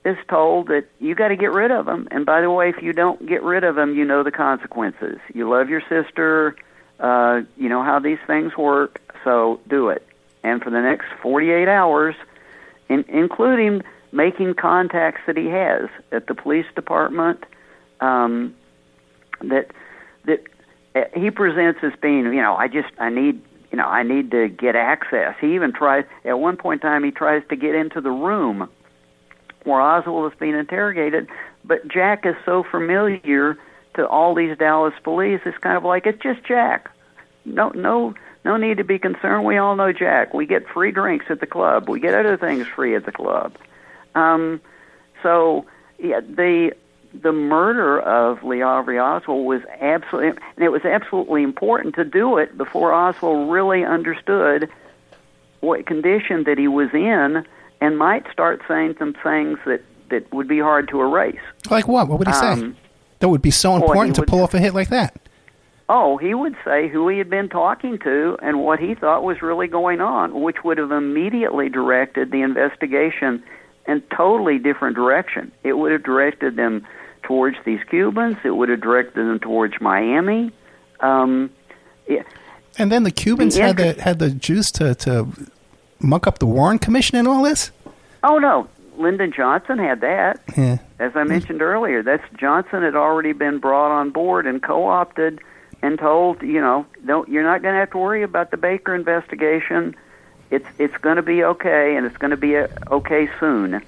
is told that you got to get rid of him. And by the way, if you don't get rid of him, you know the consequences. You love your sister. You know how these things work, so do it. And for the next 48 hours, including making contacts that he has at the police department, that he presents as being, I need to get access. He even tries, at one point in time, he tries to get into the room where Oswald is being interrogated, but Jack is so familiar to all these Dallas police, it's kind of like, it's just Jack. No need to be concerned. We all know Jack. We get free drinks at the club. We get other things free at the club. So, yeah, the murder of Lee Harvey Oswald was absolutely, and it was absolutely important to do it before Oswald really understood what condition that he was in, and might start saying some things that would be hard to erase. Like what? What would he say? That would be so important to pull off a hit like that. Oh, he would say who he had been talking to and what he thought was really going on, which would have immediately directed the investigation in a totally different direction. It would have directed them towards these Cubans. It would have directed them towards Miami. And then the Cubans had the juice to muck up the Warren Commission and all this? Oh, no. Lyndon Johnson had that. Yeah. As I mentioned earlier, Johnson had already been brought on board and co-opted and told, you're not going to have to worry about the Baker investigation. It's going to be okay, and it's going to be okay soon.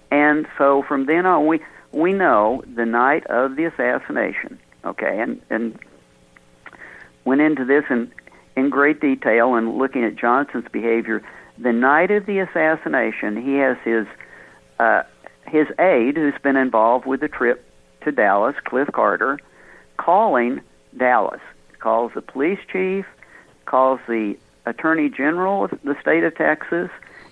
And so from then on, we know the night of the assassination, okay, and went into this in great detail and looking at Johnson's behavior. The night of the assassination, he has his aide, who's been involved with the trip to Dallas, Cliff Carter, calling Dallas, calls the police chief, calls the attorney general of the state of Texas,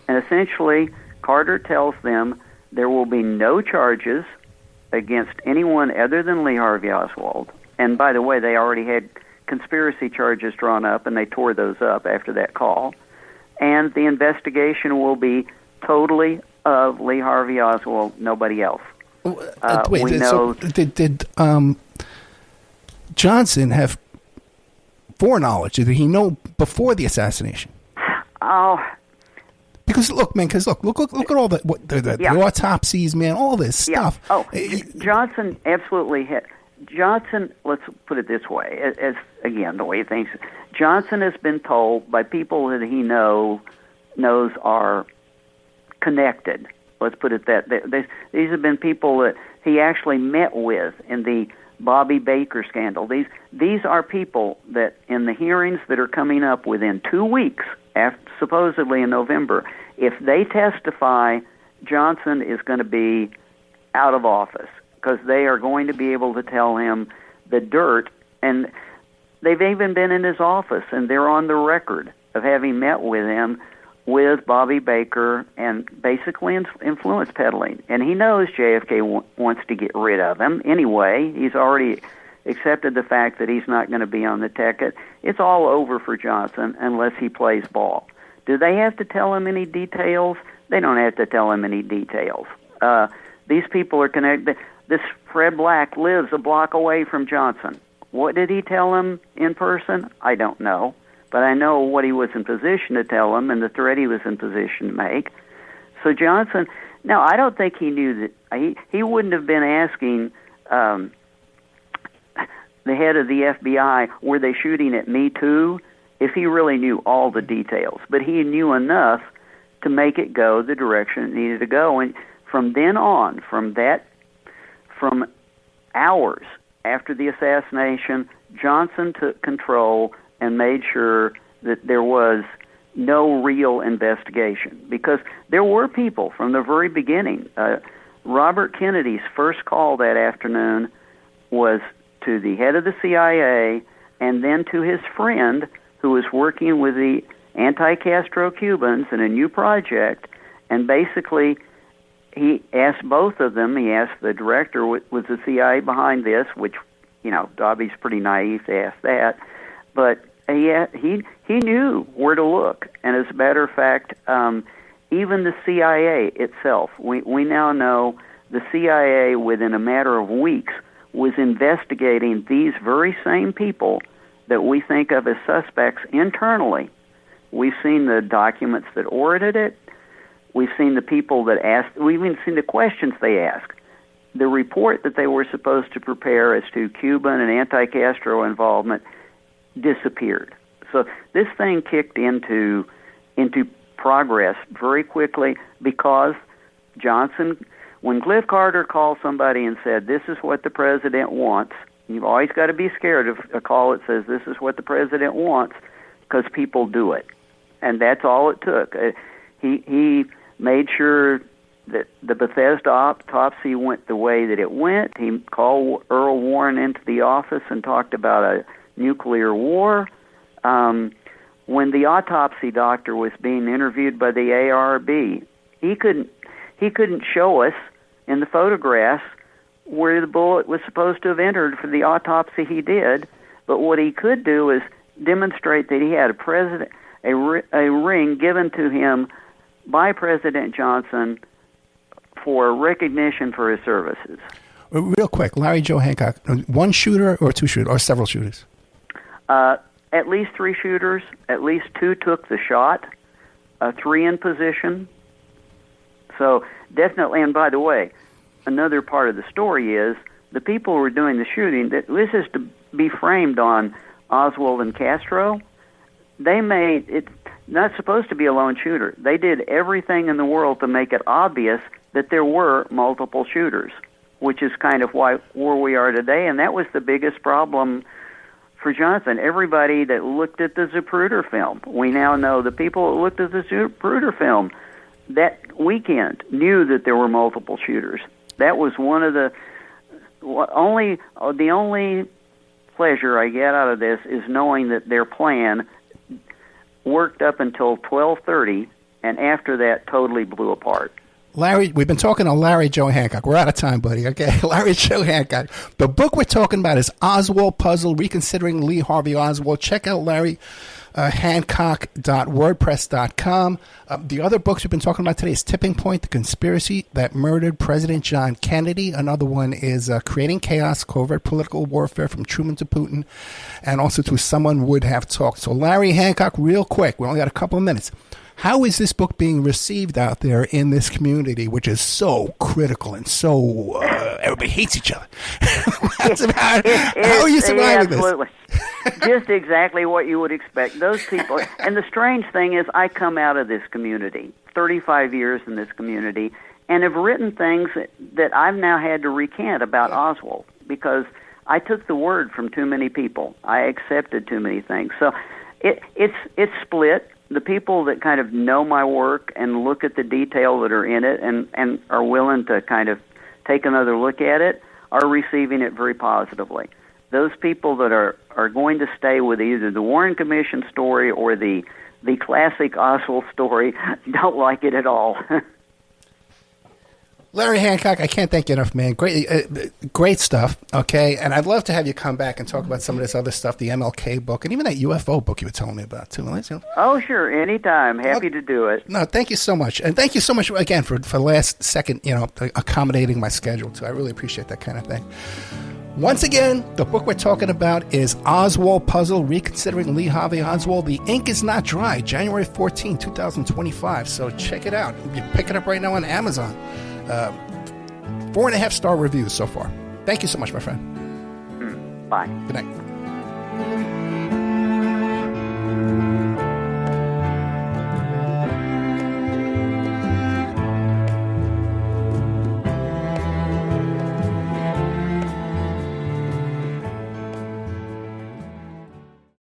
and essentially Carter tells them there will be no charges against anyone other than Lee Harvey Oswald. And by the way, they already had conspiracy charges drawn up, and they tore those up after that call. And the investigation will be totally of Lee Harvey Oswald, nobody else. Did Johnson have foreknowledge? Did he know before the assassination? Oh, because look at all the autopsies, man, all this stuff. Oh, Johnson absolutely had. Johnson, let's put it this way, as again the way he thinks. Johnson has been told by people that he knows are connected. Let's put it that. These have been people that he actually met with in the Bobby Baker scandal. These are people that in the hearings that are coming up within 2 weeks, supposedly in November, if they testify, Johnson is going to be out of office because they are going to be able to tell him the dirt. And they've even been in his office, and they're on the record of having met with him with Bobby Baker and basically influence peddling. And he knows JFK wants to get rid of him anyway. He's already accepted the fact that he's not going to be on the ticket. It's all over for Johnson unless he plays ball. Do they have to tell him any details? They don't have to tell him any details. These people are connected. This Fred Black lives a block away from Johnson. What did he tell him in person? I don't know. But I know what he was in position to tell him and the threat he was in position to make. So Johnson, now I don't think he knew that. He wouldn't have been asking the head of the FBI, were they shooting at me too, if he really knew all the details. But he knew enough to make it go the direction it needed to go. And from then on, from hours after the assassination, Johnson took control and made sure that there was no real investigation. Because there were people from the very beginning. Robert Kennedy's first call that afternoon was to the head of the CIA and then to his friend who was working with the anti-Castro Cubans in a new project, and basically he asked both of them. He asked the director, was the CIA behind this, which, Dobby's pretty naive to ask that, but he knew where to look. And as a matter of fact, even the CIA itself, we now know the CIA within a matter of weeks was investigating these very same people that we think of as suspects internally. We've seen the documents that ordered it. We've seen the people that asked. We've even seen the questions they asked. The report that they were supposed to prepare as to Cuban and anti-Castro involvement disappeared. So this thing kicked into progress very quickly because Johnson, when Cliff Carter called somebody and said, this is what the president wants, you've always got to be scared of a call that says this is what the president wants, because people do it. And that's all it took. He made sure that the Bethesda autopsy went the way that it went. He called Earl Warren into the office and talked about a nuclear war. When the autopsy doctor was being interviewed by the ARB, he couldn't show us in the photographs where the bullet was supposed to have entered for the autopsy he did. But what he could do is demonstrate that he had a ring given to him by President Johnson for recognition for his services. Real quick, Larry Joe Hancock, one shooter or two shooters or several shooters? At least 3 shooters. At least 2 took the shot. 3 in position. So definitely, and by the way, another part of the story is the people who were doing the shooting, that this is to be framed on Oswald and Castro. They made it not supposed to be a lone shooter. They did everything in the world to make it obvious that there were multiple shooters, which is kind of where we are today, and that was the biggest problem for Johnson. Everybody that looked at the Zapruder film, we now know the people that looked at the Zapruder film that weekend knew that there were multiple shooters. That was one of the only pleasure I get out of this is knowing that their plan worked up until 12:30, and after that totally blew apart. Larry, we've been talking to Larry Joe Hancock. We're out of time, buddy, okay? Larry Joe Hancock. The book we're talking about is Oswald Puzzle, Reconsidering Lee Harvey Oswald. Check out Larry Hancock.wordpress.com. The other books we've been talking about today is Tipping Point, The Conspiracy That Murdered President John Kennedy. Another one is Creating Chaos, Covert Political Warfare from Truman to Putin, and also to Someone Would Have Talked. So Larry Hancock, real quick, we only got a couple of minutes. How is this book being received out there in this community, which is so critical and so everybody hates each other? How are you surviving this? Absolutely. Just exactly what you would expect. Those people, and the strange thing is I come out of this community, 35 years in this community, and have written things that I've now had to recant about Oswald because I took the word from too many people. I accepted too many things. So it's split. The people that kind of know my work and look at the detail that are in it and are willing to kind of take another look at it are receiving it very positively. Those people that are going to stay with either the Warren Commission story or the classic Oswald story don't like it at all. Larry Hancock, I can't thank you enough, man. Great stuff, okay? And I'd love to have you come back and talk about some of this other stuff, the MLK book, and even that UFO book you were telling me about, too. Oh, sure, anytime. Happy to do it. No, thank you so much. And thank you so much, again, for last second, accommodating my schedule, too. I really appreciate that kind of thing. Once again, the book we're talking about is Oswald Puzzle, Reconsidering Lee Harvey Oswald. The ink is not dry, January 14, 2025. So check it out. You can pick it up right now on Amazon. 4.5-star reviews so far. Thank you so much, my friend. Bye. Good night.